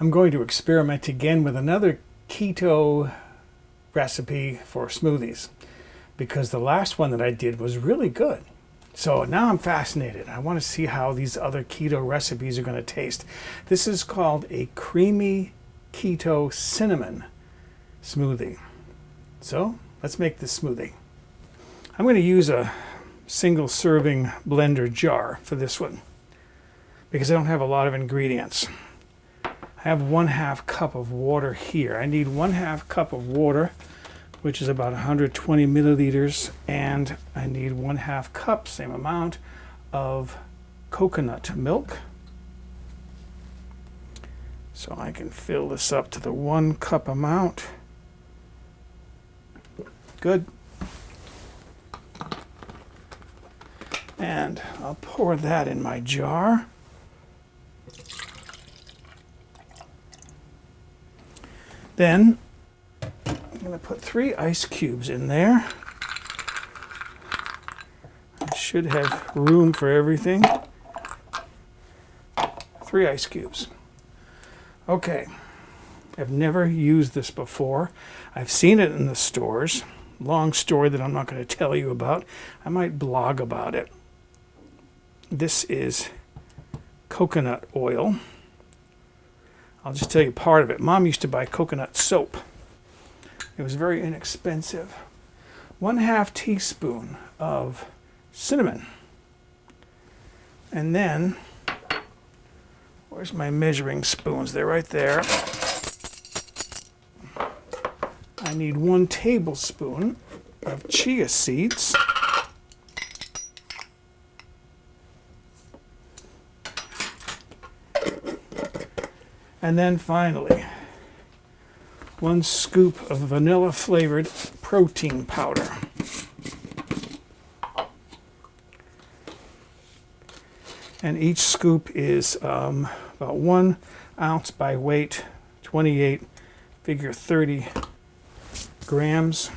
I'm going to experiment again with another keto recipe for smoothies because the last one that I did was really good. So now I'm fascinated. I want to see how these other keto recipes are going to taste. This is called a creamy keto cinnamon smoothie. So let's make this smoothie. I'm going to use a single serving blender jar for this one because I don't have a lot of ingredients. I have 1/2 cup of water here. I need 1/2 cup of water, which is about 120 milliliters, and I need 1/2 cup, same amount, of coconut milk. So I can fill this up to the 1 cup amount. Good. And I'll pour that in my jar. Then I'm going to put 3 ice cubes in there. I should have room for everything. 3 ice cubes. Okay. I've never used this before. I've seen it in the stores. Long story that I'm not going to tell you about. I might blog about it. This is coconut oil. I'll just tell you part of it. Mom used to buy coconut soap. It was very inexpensive. 1/2 teaspoon of cinnamon. And then, where's my measuring spoons? They're right there. I need 1 tablespoon of chia seeds. And then finally, 1 scoop of vanilla flavored protein powder. And each scoop is about 1 ounce by weight, 28, figure 30 grams.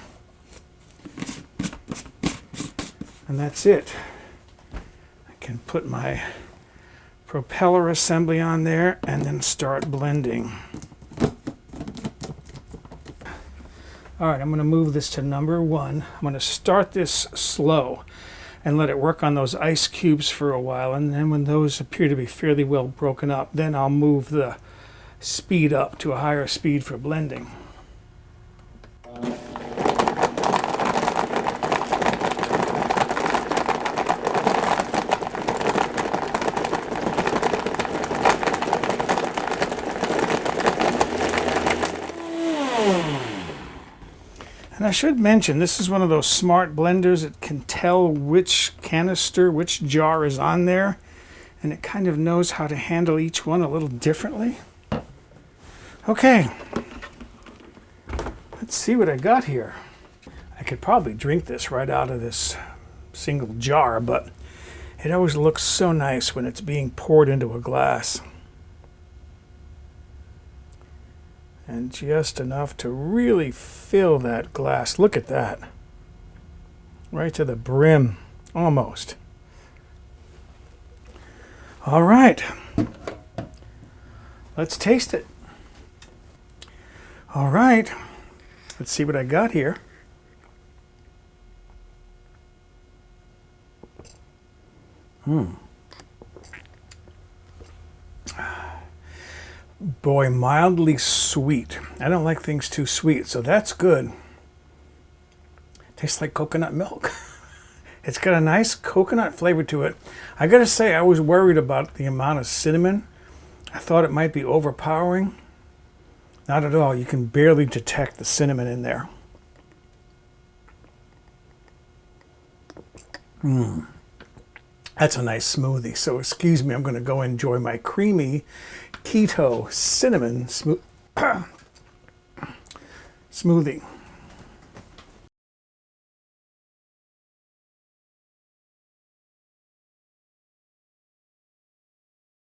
And that's it. I can put my propeller assembly on there and then start blending. All right, I'm going to move this to number 1. I'm going to start this slow and let it work on those ice cubes for a while, and then when those appear to be fairly well broken up, then I'll move the speed up to a higher speed for blending. And I should mention, this is one of those smart blenders that can tell which canister, which jar is on there, and it kind of knows how to handle each one a little differently. Okay, let's see what I got here. I could probably drink this right out of this single jar, but it always looks so nice when it's being poured into a glass. And just enough to really fill that glass. Look at that. Right to the brim, almost. All right. Let's taste it. All right. Let's see what I got here. Boy, mildly sweet. I don't like things too sweet, so that's good. Tastes like coconut milk. It's got a nice coconut flavor to it. I gotta say, I was worried about the amount of cinnamon. I thought it might be overpowering. Not at all. You can barely detect the cinnamon in there. That's a nice smoothie. So excuse me, I'm going to go enjoy my creamy keto cinnamon smoothie.